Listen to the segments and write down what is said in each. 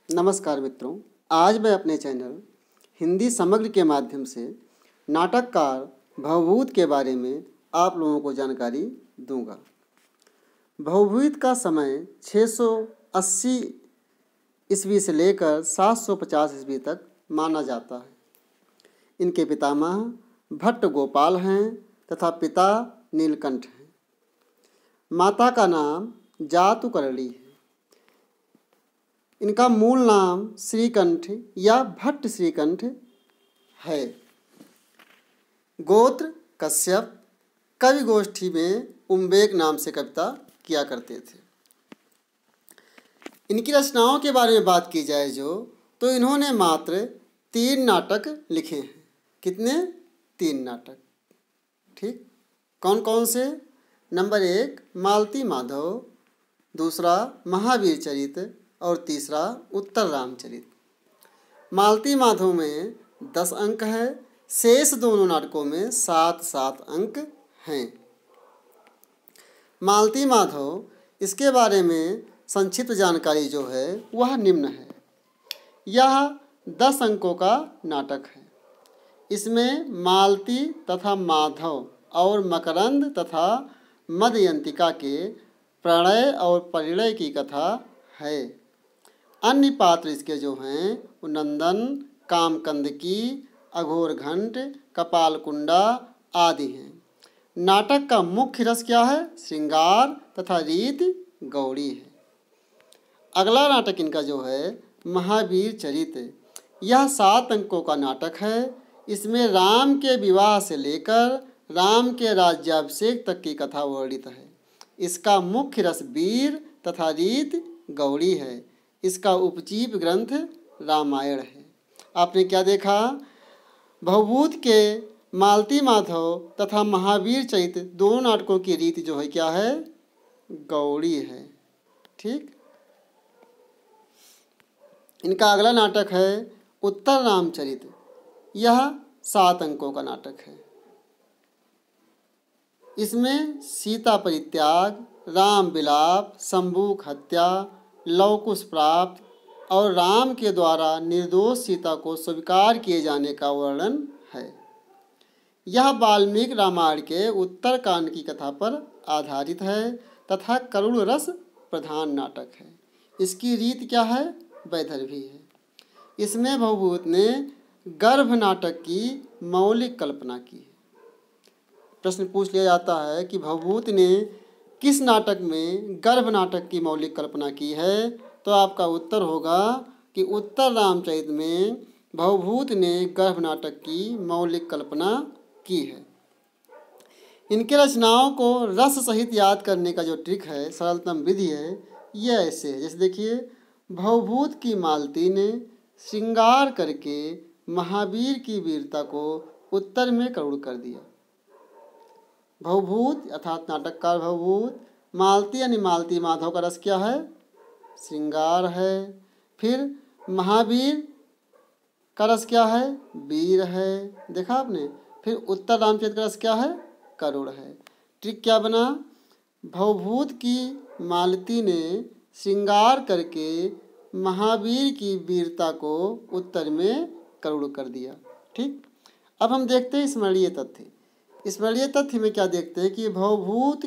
नमस्कार मित्रों, आज मैं अपने चैनल हिंदी समग्र के माध्यम से नाटककार भवभूत के बारे में आप लोगों को जानकारी दूंगा। भवभूत का समय 680 ईस्वी से लेकर 750 ईस्वी तक माना जाता है। इनके पितामह भट्ट गोपाल हैं तथा पिता नीलकंठ हैं। माता का नाम जातुकरणी है। इनका मूल नाम श्रीकंठ या भट्ट श्रीकंठ है। गोत्र कश्यप। कवि गोष्ठी में उम्बेक नाम से कविता किया करते थे। इनकी रचनाओं के बारे में बात की जाए तो इन्होंने मात्र 3 नाटक लिखे हैं। कितने? 3 नाटक। ठीक, कौन कौन से? नंबर 1 मालती माधव, दूसरा महावीर चरित और तीसरा उत्तर रामचरित। मालती माधव में 10 अंक है। शेष दोनों नाटकों में 7-7 अंक हैं। मालती माधव, इसके बारे में संक्षिप्त जानकारी जो है वह निम्न है। यह 10 अंकों का नाटक है। इसमें मालती तथा माधव और मकरंद तथा मदयंतिका के प्रणय और परिणय की कथा है। अन्य पात्र इसके जो हैं वो नंदन, कामकंदकी, अघोरघंट, कपालकुंडा आदि हैं। नाटक का मुख्य रस क्या है? श्रृंगार तथा रीति गौड़ी है। अगला नाटक इनका जो है महावीर चरित। यह 7 अंकों का नाटक है। इसमें राम के विवाह से लेकर राम के राज्याभिषेक तक की कथा वर्णित है। इसका मुख्य रस वीर तथा रीति गौड़ी है। इसका उपजीव ग्रंथ रामायण है। आपने क्या देखा? भवभूत के मालती माधव तथा महावीर चरित दोनों नाटकों की रीति जो है क्या है? गौड़ी है। ठीक, इनका अगला नाटक है उत्तर रामचरित। यह 7 अंकों का नाटक है। इसमें सीता परित्याग, राम विलाप, शंभूक हत्या, लवकुश प्राप्त और राम के द्वारा निर्दोष सीता को स्वीकार किए जाने का वर्णन है। यह वाल्मीकि रामायण के उत्तरकांड की कथा पर आधारित है तथा करुण रस प्रधान नाटक है। इसकी रीति क्या है? वैदर्भी है। इसमें भवभूत ने गर्भ नाटक की मौलिक कल्पना की है। प्रश्न पूछ लिया जाता है कि भवभूत ने किस नाटक में गर्भ नाटक की मौलिक कल्पना की है, तो आपका उत्तर होगा कि उत्तर रामचरित में भवभूत ने गर्भ नाटक की मौलिक कल्पना की है। इनके रचनाओं को रस सहित याद करने का जो ट्रिक है, सरलतम विधि है, यह ऐसे है। जैसे देखिए, भवभूत की मालती ने श्रृंगार करके महावीर की वीरता को उत्तर में करुण कर दिया। भवभूत अर्थात नाटककार भवभूत, मालती यानी मालती माधव का रस क्या है? श्रृंगार है। फिर महावीर का रस क्या है? वीर है। देखा आपने? फिर उत्तर रामचरित का रस क्या है? करुण है। ट्रिक क्या बना? भवभूत की मालती ने श्रृंगार करके महावीर की वीरता को उत्तर में करुण कर दिया। ठीक, अब हम देखते हैं स्मरणीय तथ्य। स्मरणीय तथ्य में क्या देखते हैं कि भवभूत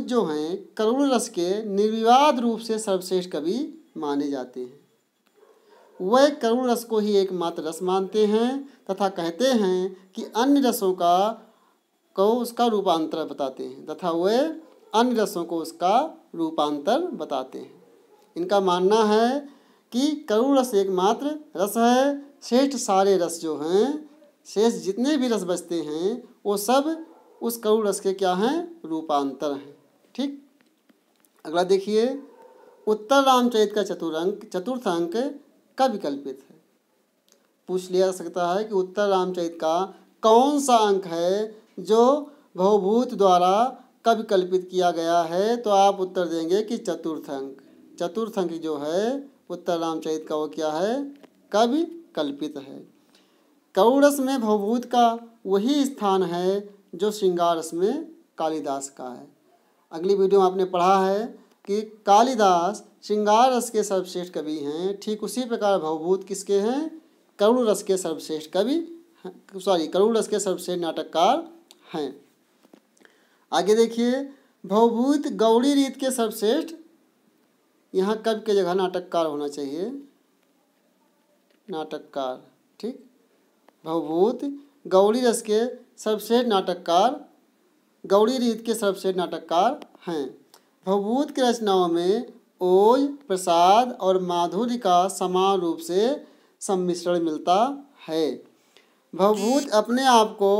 जो हैं करुण रस के निर्विवाद रूप से सर्वश्रेष्ठ कवि माने जाते हैं। वह करुण रस को ही एकमात्र रस मानते हैं तथा कहते हैं कि अन्य रसों को उसका रूपांतर बताते हैं तथा वह अन्य रसों को उसका रूपांतर बताते हैं। इनका मानना है कि करुण रस एकमात्र रस है। श्रेष्ठ सारे रस जो हैं, शेष जितने भी रस बचते हैं, वो सब उस करुण रस के क्या हैं? रूपांतर हैं। ठीक, अगला देखिए, उत्तर रामचरित का चतुर्थ अंक का विकल्पित है। पूछ लिया जा सकता है कि उत्तर रामचरित का कौन सा अंक है जो भवभूत द्वारा कवि कल्पित किया गया है, तो आप उत्तर देंगे कि चतुर्थ अंक। चतुर्थ अंक जो है उत्तर रामचरित का वो क्या है? कवि कल्पित है। करुण रस में भवभूत का वही स्थान है जो श्रृंगार रस में कालिदास का है। अगली वीडियो में आपने पढ़ा है कि कालिदास श्रृंगार रस के सर्वश्रेष्ठ कवि हैं, ठीक उसी प्रकार भवभूत किसके हैं? करुण रस के सर्वश्रेष्ठ कवि, करुण रस के सर्वश्रेष्ठ नाटककार हैं। आगे देखिए, भवभूत गौड़ी रीत के सर्वश्रेष्ठ, यहाँ कवि के जगह नाटककार होना चाहिए, नाटककार, ठीक। भवभूत गौड़ी रस के सर्वश्रेष्ठ नाटककार, गौड़ी रीत के सर्वश्रेष्ठ नाटककार हैं। भवभूत की रचनाओं में ओज, प्रसाद और माधुर्य का समान रूप से सम्मिश्रण मिलता है। भवभूत अपने आप को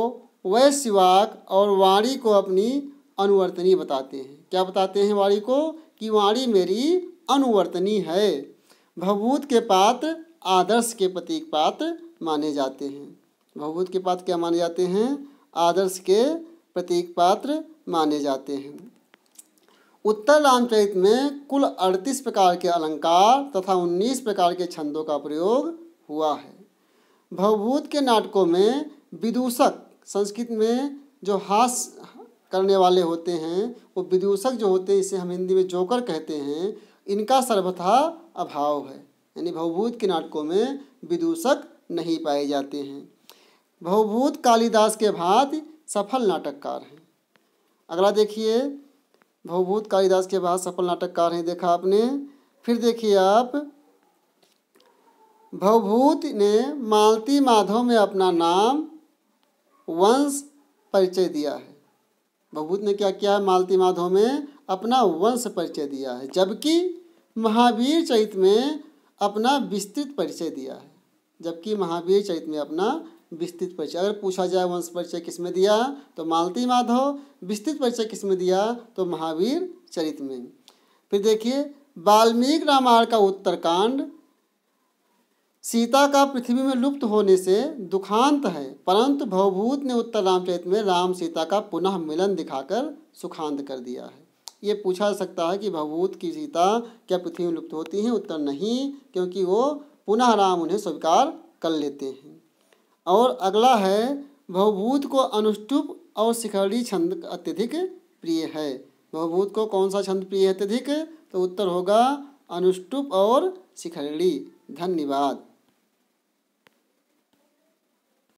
वैश्यवाक और वाणी को अपनी अनुवर्तनी बताते हैं। क्या बताते हैं वाणी को? कि वाणी मेरी अनुवर्तनी है। भवभूत के पात्र आदर्श के प्रतीक पात्र माने जाते हैं। भवभूत के पात्र क्या माने जाते हैं? आदर्श के प्रतीक पात्र माने जाते हैं। उत्तर रामचरित में कुल 38 प्रकार के अलंकार तथा 19 प्रकार के छंदों का प्रयोग हुआ है। भवभूत के नाटकों में विदूषक, संस्कृत में जो हास्य करने वाले होते हैं वो विदूषक जो होते हैं, इसे हम हिंदी में जोकर कहते हैं, इनका सर्वथा अभाव है। यानी भवभूत के नाटकों में विदूषक नहीं पाए जाते हैं। भवभूत कालिदास के भांति सफल नाटककार हैं। अगला देखिए, भवभूत कालिदास के बाद सफल नाटककार हैं, देखा आपने। फिर देखिए आप, भवभूत ने मालती माधव में अपना नाम, वंश, परिचय दिया है। भवभूत ने क्या किया है? मालती माधव में अपना वंश परिचय दिया है, जबकि महावीर चरित में अपना विस्तृत परिचय दिया है। जबकि महावीर चरित में अपना विस्तृत परिचय, अगर पूछा जाए वंश परिचय किसमें दिया तो मालती माधव, विस्तृत परिचय किसमें दिया तो महावीर चरित में। फिर देखिए, वाल्मीकि रामायण का उत्तरकांड सीता का पृथ्वी में लुप्त होने से दुखांत है, परंतु भवभूत ने उत्तर रामचरित में राम सीता का पुनः मिलन दिखाकर सुखांत कर दिया है। ये पूछा जा सकता है कि भवभूत की सीता क्या पृथ्वी में लुप्त होती हैं? उत्तर नहीं, क्योंकि वो पुनः राम उन्हें स्वीकार कर लेते हैं। और अगला है, भवभूत को अनुष्टुप और शिखरड़ी छंद अत्यधिक प्रिय है। भवभूत को कौन सा छंद प्रिय है अत्यधिक? तो उत्तर होगा अनुष्टुप और शिखरड़ी। धन्यवाद।